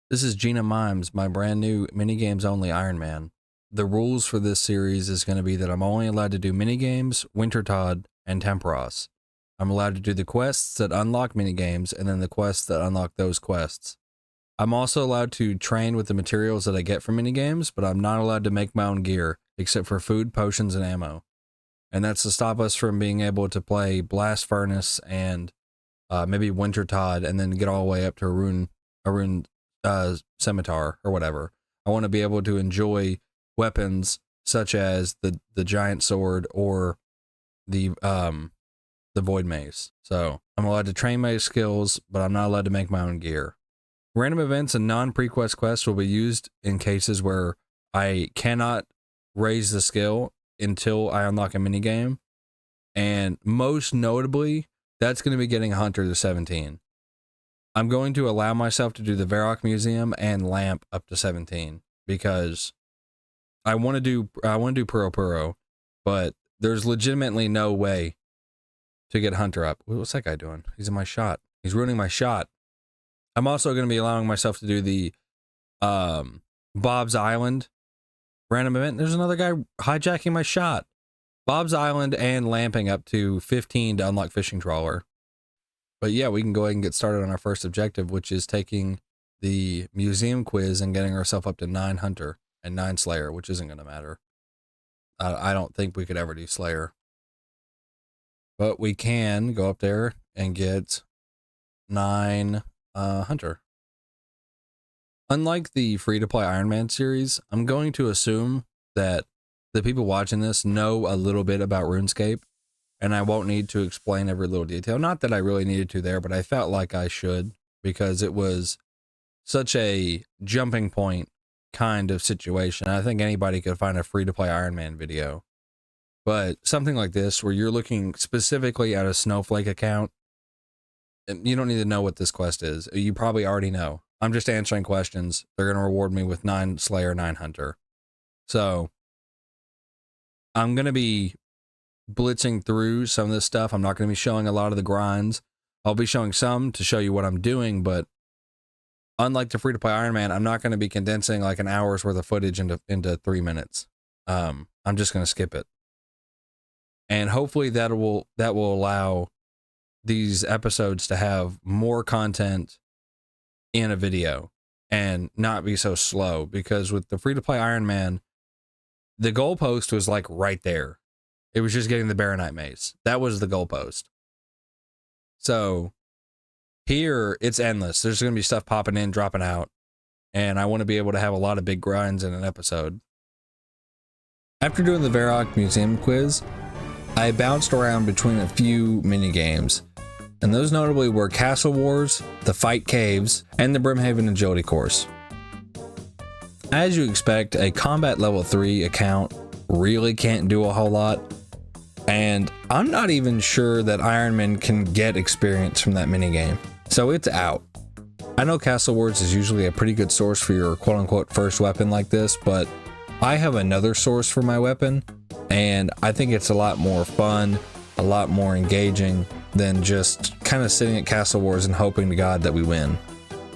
This is Gina Mimes, my brand new minigames only Ironman. The rules for this series is going to be that I'm only allowed to do minigames, Wintertod, and Temporos. I'm allowed to do the quests that unlock minigames and then the quests that unlock those quests. I'm also allowed to train with the materials that I get from minigames, but I'm not allowed to make my own gear, except for food, potions, and ammo. And that's to stop us from being able to play Blast Furnace and maybe Wintertod and then get all the way up to a rune scimitar or whatever. I want to be able to enjoy weapons such as the giant sword or the void mace. So I'm allowed to train my skills, but I'm not allowed to make my own gear. Random events and non-prequest quests will be used in cases where I cannot raise the skill until I unlock a minigame. And most notably, that's going to be getting Hunter to 17. I'm going to allow myself to do the Varrock Museum and Lamp up to 17 because I want to do Puro Puro, but there's legitimately no way to get Hunter up. What's that guy doing? He's in my shot. He's ruining my shot. I'm also going to be allowing myself to do the Bob's Island random event. There's another guy hijacking my shot. Bob's Island and lamping up to 15 to unlock Fishing Trawler. But yeah, we can go ahead and get started on our first objective, which is taking the museum quiz and getting ourselves up to 9 Hunter and 9 Slayer, which isn't going to matter. I don't think we could ever do Slayer. But we can go up there and get 9 Hunter. Unlike the free-to-play Ironman series, I'm going to assume that the people watching this know a little bit about RuneScape, and I won't need to explain every little detail. Not that I really needed to there, but I felt like I should because it was such a jumping point kind of situation. I think anybody could find a free-to-play Ironman video. But something like this, where you're looking specifically at a Snowflake account, you don't need to know what this quest is. You probably already know. I'm just answering questions. They're going to reward me with 9 Slayer, 9 Hunter. So I'm going to be blitzing through some of this stuff. I'm not going to be showing a lot of the grinds. I'll be showing some to show you what I'm doing, but unlike the free-to-play Ironman, I'm not going to be condensing like an hour's worth of footage into 3 minutes. I'm just going to skip it. And hopefully that will allow these episodes to have more content in a video and not be so slow, because with the free-to-play Ironman, the goalpost was like right there. It was just getting the Baronite Mace. That was the goalpost. So here it's endless. There's going to be stuff popping in, dropping out, and I want to be able to have a lot of big grinds in an episode. After doing the Varrock Museum quiz, I bounced around between a few mini games, and those notably were Castle Wars, the Fight Caves, and the Brimhaven Agility Course. As you expect, a combat level 3 account really can't do a whole lot, and I'm not even sure that Ironman can get experience from that minigame, so it's out. I know Castle Wars is usually a pretty good source for your quote-unquote first weapon like this, but I have another source for my weapon, and I think it's a lot more fun, a lot more engaging than just kind of sitting at Castle Wars and hoping to God that we win.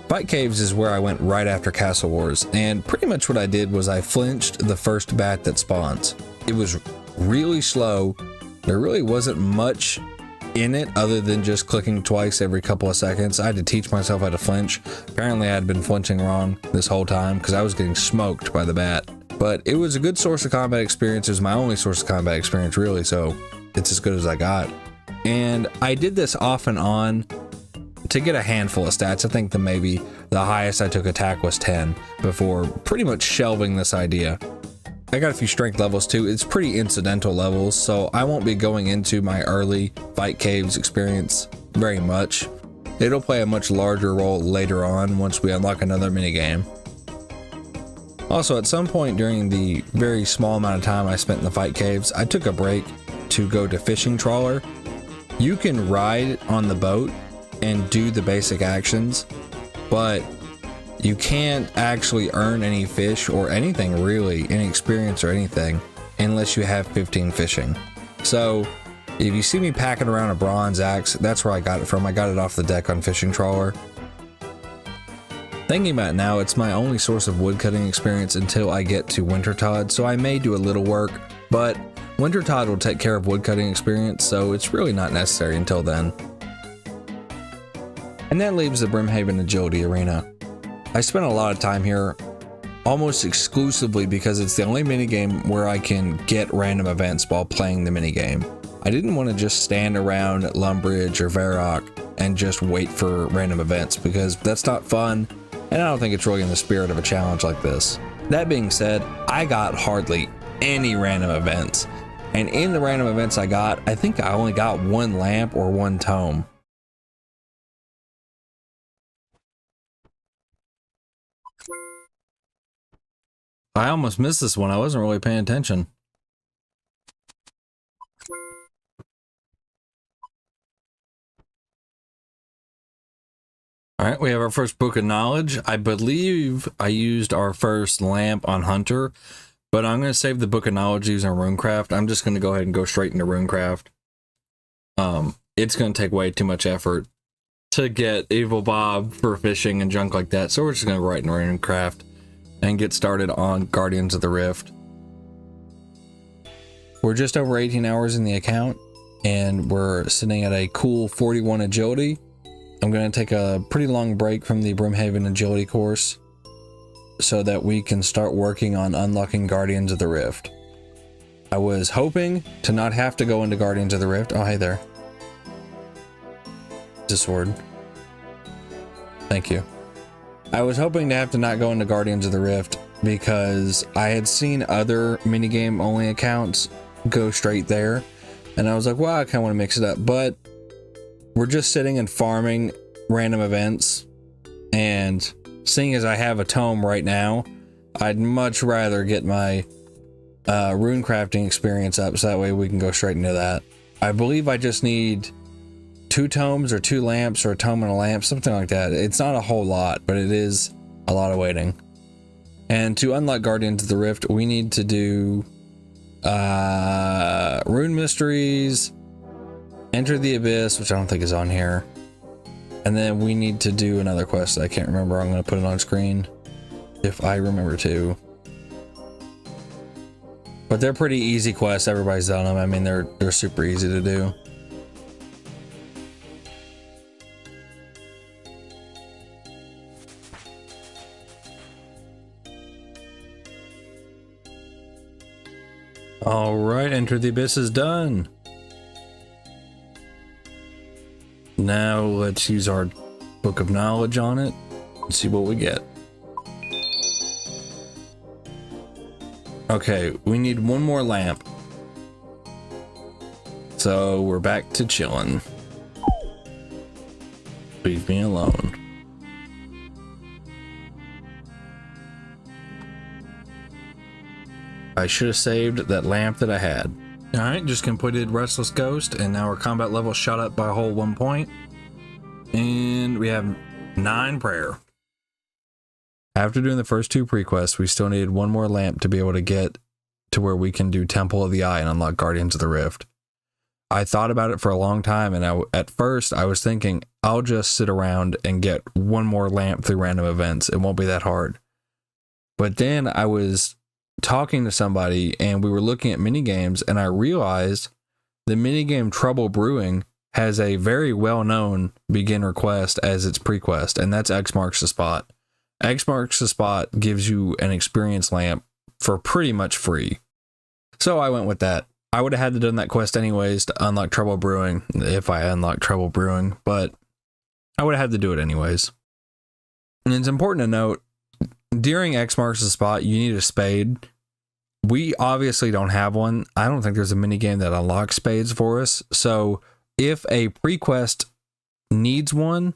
Fight Caves is where I went right after Castle Wars, and pretty much what I did was I flinched the first bat that spawns. It was really slow. There really wasn't much in it other than just clicking twice every couple of seconds. I had to teach myself how to flinch. Apparently I had been flinching wrong this whole time because I was getting smoked by the bat. But it was a good source of combat experience. It was my only source of combat experience really, so it's as good as I got. And I did this off and on to get a handful of stats. I think that maybe the highest I took attack was 10 before pretty much shelving this idea. I got a few strength levels too. It's pretty incidental levels, so I won't be going into my early Fight Caves experience very much. It'll play a much larger role later on once we unlock another minigame. Also, at some point during the very small amount of time I spent in the Fight Caves, I took a break to go to Fishing Trawler. You can ride on the boat and do the basic actions, but you can't actually earn any fish or anything really, any experience or anything, unless you have 15 fishing. So if you see me packing around a bronze axe, that's where I got it from. I got it off the deck on Fishing Trawler. Thinking about it now, it's my only source of woodcutting experience until I get to Wintertod, so I may do a little work, but Wintertod will take care of woodcutting experience, so it's really not necessary until then. And that leaves the Brimhaven Agility Arena. I spent a lot of time here, almost exclusively because it's the only minigame where I can get random events while playing the minigame. I didn't want to just stand around at Lumbridge or Varrock and just wait for random events because that's not fun, and I don't think it's really in the spirit of a challenge like this. That being said, I got hardly any random events, and in the random events I got, I think I only got one lamp or one tome. I almost missed this one. I wasn't really paying attention. All right, we have our first book of knowledge. I believe I used our first lamp on Hunter, but I'm going to save the book of knowledge using Runecraft. I'm just going to go ahead and go straight into Runecraft. It's going to take way too much effort to get Evil Bob for fishing and junk like that, so we're just going to go right into Runecraft and get started on Guardians of the Rift. We're just over 18 hours in the account, and we're sitting at a cool 41 agility. I'm going to take a pretty long break from the Brimhaven Agility course so that we can start working on unlocking Guardians of the Rift. I was hoping to not have to go into Guardians of the Rift. Oh, hey there. It's a sword. Thank you. I was hoping to have to not go into Guardians of the Rift because I had seen other minigame only accounts go straight there, and I was like, well, I kind of want to mix it up, but we're just sitting and farming random events, and seeing as I have a tome right now, I'd much rather get my rune crafting experience up so that way we can go straight into that. I believe I just need 2 tomes or 2 lamps or a tome and a lamp, something like that. It's not a whole lot, but it is a lot of waiting. And to unlock Guardians of the Rift, we need to do Rune Mysteries, Enter the Abyss, which I don't think is on here. And then we need to do another quest that I can't remember. I'm going to put it on screen if I remember to. But they're pretty easy quests. Everybody's done them. I mean, they're super easy to do. All right, Enter the Abyss is done. Now let's use our book of knowledge on it and see what we get. Okay, we need one more lamp. So we're back to chilling. Leave me alone. I should have saved that lamp that I had. Alright, just completed Restless Ghost, and now our combat level shot up by a whole 1 point. And we have 9 prayer. After doing the first 2 pre-quests, we still needed one more lamp to be able to get to where we can do Temple of the Eye and unlock Guardians of the Rift. I thought about it for a long time, and at first I was thinking, I'll just sit around and get one more lamp through random events. It won't be that hard. But then I was talking to somebody and we were looking at minigames, and I realized the minigame Trouble Brewing has a very well-known beginner quest as its pre-quest, and that's X Marks the Spot. X Marks the Spot gives you an experience lamp for pretty much free. So I went with that. I would have had to done that quest anyways to unlock Trouble Brewing, if I unlocked Trouble Brewing, but I would have had to do it anyways. And it's important to note, during X Marks the Spot, you need a spade. We obviously don't have one. I don't think there's a minigame that unlocks spades for us. So if a pre-quest needs one,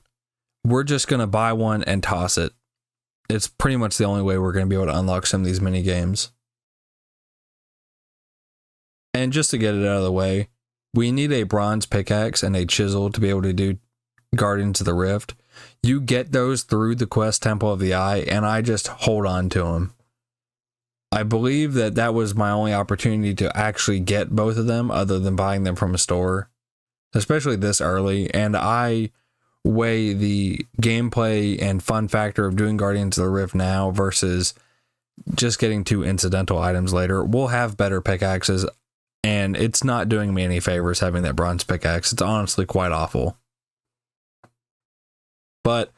we're just going to buy one and toss it. It's pretty much the only way we're going to be able to unlock some of these minigames. And just to get it out of the way, we need a bronze pickaxe and a chisel to be able to do Guardians of the Rift. You get those through the quest Temple of the Eye, and I just hold on to them. I believe that was my only opportunity to actually get both of them other than buying them from a store, especially this early, and I weigh the gameplay and fun factor of doing Guardians of the Rift now versus just getting 2 incidental items later, we'll have better pickaxes, and it's not doing me any favors having that bronze pickaxe. It's honestly quite awful. But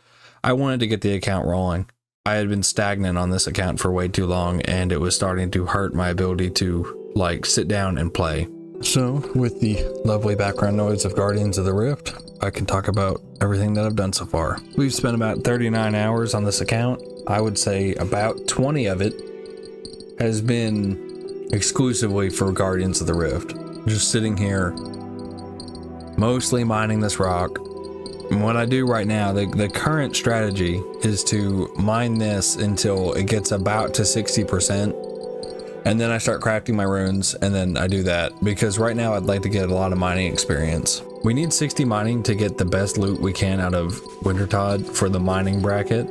I wanted to get the account rolling. I had been stagnant on this account for way too long, and it was starting to hurt my ability to like sit down and play. So with the lovely background noise of Guardians of the Rift, I can talk about everything that I've done so far. We've spent about 39 hours on this account. I would say about 20 of it has been exclusively for Guardians of the Rift. Just sitting here, mostly mining this rock. And what I do right now, the current strategy is to mine this until it gets about to 60%. And then I start crafting my runes, and then I do that because right now I'd like to get a lot of mining experience. We need 60 mining to get the best loot we can out of Wintertodd for the mining bracket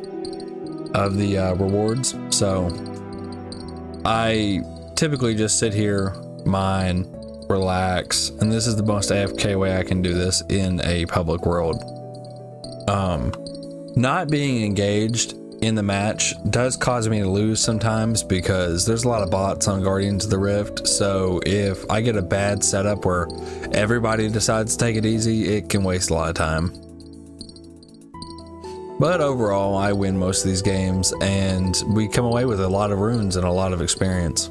of the rewards. So I typically just sit here, mine, relax, and this is the most AFK way I can do this in a public world. Not being engaged in the match does cause me to lose sometimes because there's a lot of bots on Guardians of the Rift. So if I get a bad setup where everybody decides to take it easy, it can waste a lot of time. But overall, I win most of these games, and we come away with a lot of runes and a lot of experience.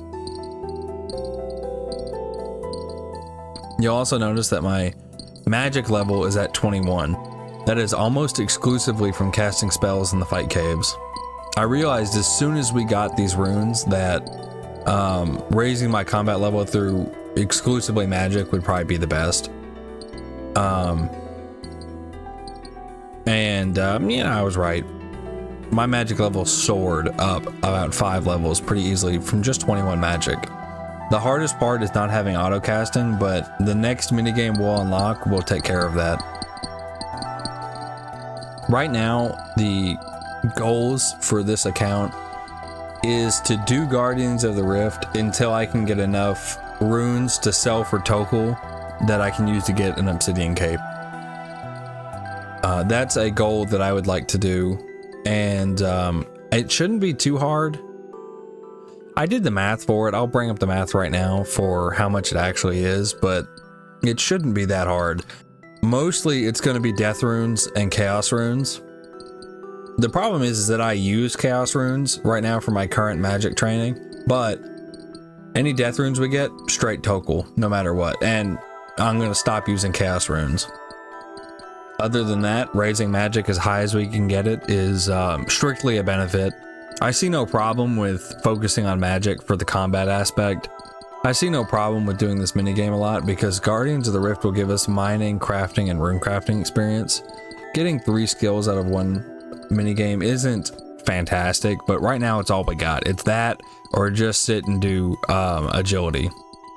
You'll also notice that my magic level is at 21. That is almost exclusively from casting spells in the fight caves. I realized as soon as we got these runes that raising my combat level through exclusively magic would probably be the best. I was right. My magic level soared up about 5 levels pretty easily from just 21 magic. The hardest part is not having auto casting, but the next minigame we'll unlock will take care of that. Right now, the goals for this account is to do Guardians of the Rift until I can get enough runes to sell for Tokul that I can use to get an obsidian cape. That's a goal that I would like to do, and it shouldn't be too hard. I did the math for it. I'll bring up the math right now for how much it actually is, but it shouldn't be that hard. Mostly it's going to be death runes and chaos runes. The problem is that I use chaos runes right now for my current magic training, but any death runes we get, straight Tokul, no matter what. And I'm going to stop using chaos runes. Other than that, raising magic as high as we can get it is strictly a benefit. I see no problem with focusing on magic for the combat aspect. I see no problem with doing this minigame a lot because Guardians of the Rift will give us mining, crafting, and rune crafting experience. Getting 3 skills out of one minigame isn't fantastic, but right now it's all we got. It's that or just sit and do agility.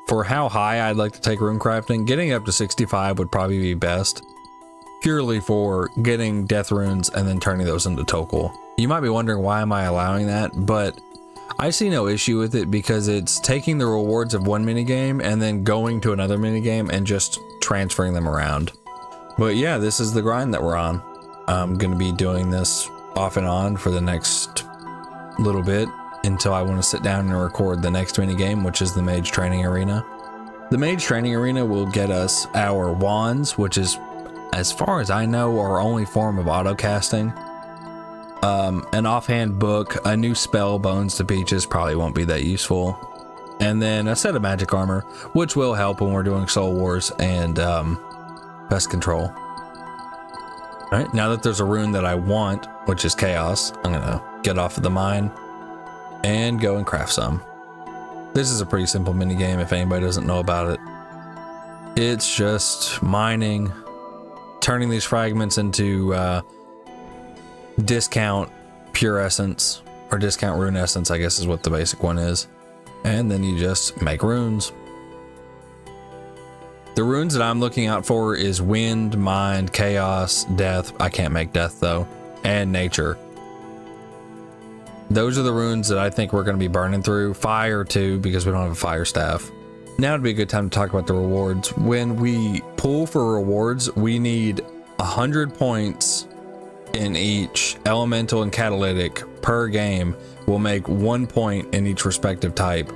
For how high I'd like to take rune crafting, getting up to 65 would probably be best. Purely for getting death runes and then turning those into Tokul. You might be wondering why am I allowing that, but I see no issue with it because it's taking the rewards of one minigame and then going to another minigame and just transferring them around. But yeah, this is the grind that we're on. I'm going to be doing this off and on for the next little bit until I want to sit down and record the next minigame, which is the Mage Training Arena. The Mage Training Arena will get us our wands, which is, as far as I know, our only form of auto casting. An offhand book, a new spell, Bones to Peaches, probably won't be that useful. And then a set of magic armor, which will help when we're doing Soul Wars and Pest Control. Alright, now that there's a rune that I want, which is Chaos, I'm gonna get off of the mine and go and craft some. This is a pretty simple minigame if anybody doesn't know about it. It's just mining, turning these fragments into discount pure essence, or discount rune essence, I guess is what the basic one is. And then you just make runes. The runes that I'm looking out for is wind, mind, chaos, death. I can't make death though, and nature. Those are the runes that I think we're going to be burning through. Fire too, because we don't have a fire staff. Now would be a good time to talk about the rewards. When we pull for rewards, we need 100 points in each elemental and catalytic per game will make 1 point in each respective type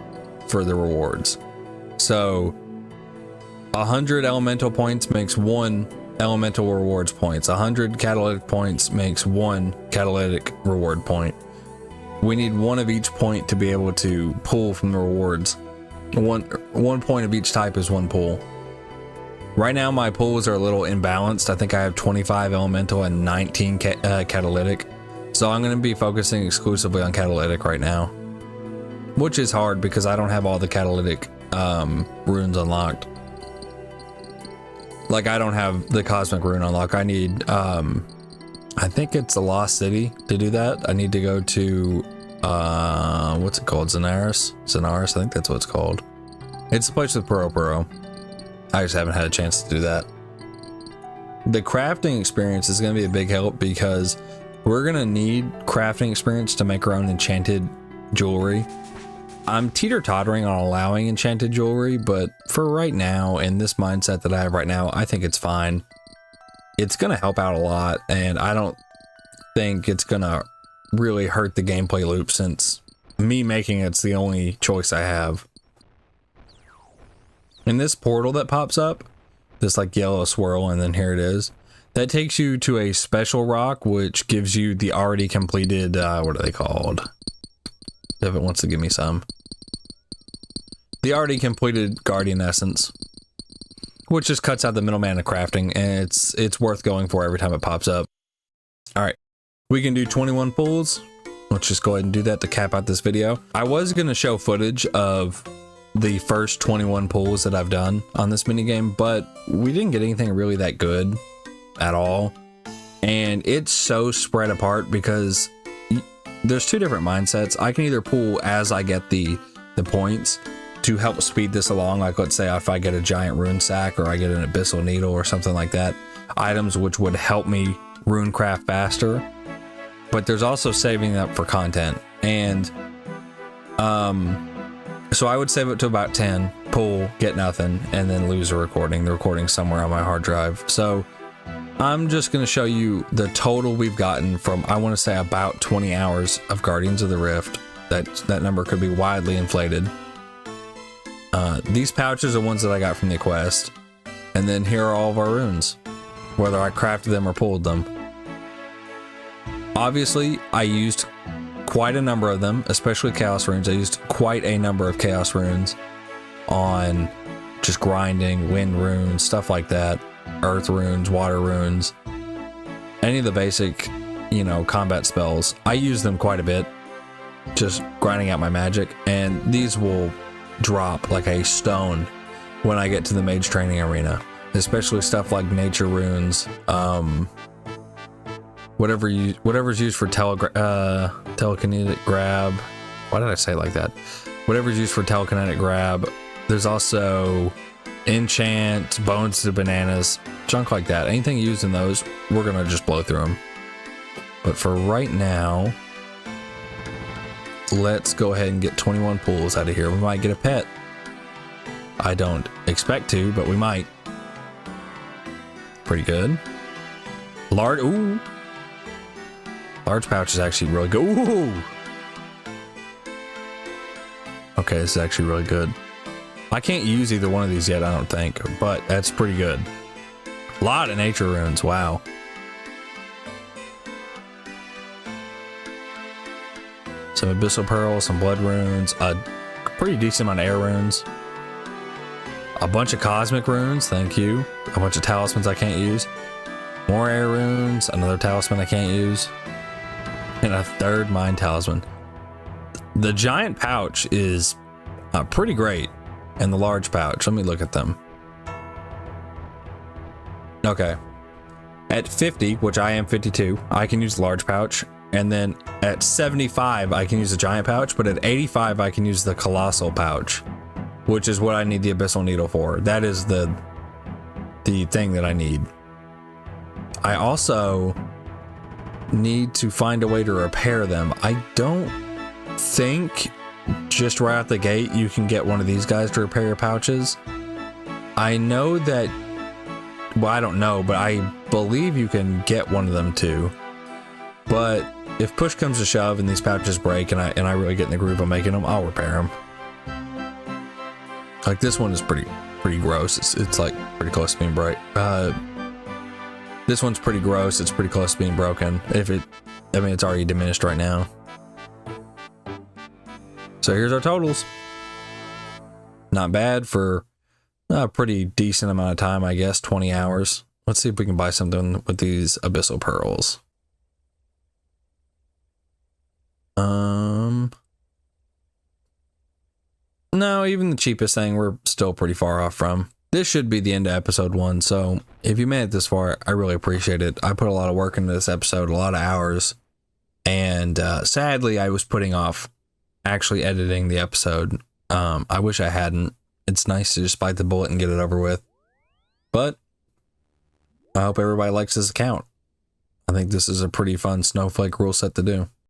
for the rewards. So 100 elemental points makes 1 elemental rewards points. 100 catalytic points makes 1 catalytic reward point. We need 1 of each point to be able to pull from the rewards. One point of each type is 1 pull. Right now my pulls are a little imbalanced. I think I have 25 elemental and 19 catalytic. So I'm going to be focusing exclusively on catalytic right now, which is hard because I don't have all the catalytic runes unlocked. Like, I don't have the cosmic rune unlock. I need I think it's the Lost City to do that. I need to go to what's it called? Zenaris, I think that's what it's called. It's the place with Puro. I just haven't had a chance to do that. The crafting experience is going to be a big help because we're going to need crafting experience to make our own enchanted jewelry. I'm teeter-tottering on allowing enchanted jewelry, but for right now, in this mindset that I have right now, I think it's fine. It's going to help out a lot, and I don't think it's going to really hurt the gameplay loop since me making it's the only choice I have. And this portal that pops up, this like yellow swirl, and then here it is, that takes you to a special rock, which gives you the already completed, what are they called? If it wants to give me some. The already completed Guardian Essence, which just cuts out the middleman of crafting, and it's worth going for every time it pops up. All right, we can do 21 pulls. Let's just go ahead and do that to cap out this video. I was going to show footage of the first 21 pulls that I've done on this minigame, but we didn't get anything really that good at all. And it's so spread apart because there's 2 different mindsets. I can either pull as I get the points to help speed this along. Like, let's say if I get a giant rune sack or I get an abyssal needle or something like that, items which would help me rune craft faster. But there's also saving up for content. And so I would save it to about 10, pull, get nothing, and then lose the recording somewhere on my hard drive. So I'm just going to show you the total we've gotten from, I want to say, about 20 hours of Guardians of the Rift. That number could be widely inflated. These pouches are ones that I got from the quest. And then here are all of our runes, whether I crafted them or pulled them. Obviously, I used quite a number of them, especially chaos runes. I used quite a number of chaos runes on just grinding, wind runes, stuff like that, earth runes, water runes, any of the basic, combat spells. I use them quite a bit, just grinding out my magic, and these will drop like a stone when I get to the mage training arena, especially stuff like nature runes, whatever's used for telekinetic grab. Why did I say it like that? Whatever's used for telekinetic grab. There's also enchant, bones to bananas, junk like that. Anything used in those, we're gonna just blow through them. But for right now, let's go ahead and get 21 pulls out of here. We might get a pet. I don't expect to, but we might. Pretty good. Large pouch is actually really good. Ooh. Okay, this is actually really good. I can't use either one of these yet, I don't think, but that's pretty good. A lot of nature runes, wow. Some abyssal pearls, some blood runes, a pretty decent amount of air runes, a bunch of cosmic runes, thank you, a bunch of talismans I can't use, more air runes, another talisman I can't use, and a third mind talisman. The giant pouch is pretty great, and the large pouch, let me look at them. Okay, at 50, which I am 52, I can use the large pouch. And then at 75, I can use the giant pouch, but at 85, I can use the colossal pouch, which is what I need the abyssal needle for. That is the thing that I need. I also need to find a way to repair them. I don't think just right out the gate you can get one of these guys to repair your pouches. I know that well, I don't know, but I believe you can get one of them too. But if push comes to shove and these pouches break and I really get in the groove of making them, I'll repair them. Like this one is pretty gross. It's like pretty close to being break. This one's pretty gross. It's pretty close to being broken. It's already diminished right now. So here's our totals. Not bad for a pretty decent amount of time, I guess, 20 hours. Let's see if we can buy something with these abyssal pearls. No, even the cheapest thing we're still pretty far off from. This should be the end of episode 1, so if you made it this far, I really appreciate it. I put a lot of work into this episode, a lot of hours, and sadly, I was putting off actually editing the episode. I wish I hadn't. It's nice to just bite the bullet and get it over with. But I hope everybody likes this account. I think this is a pretty fun snowflake rule set to do.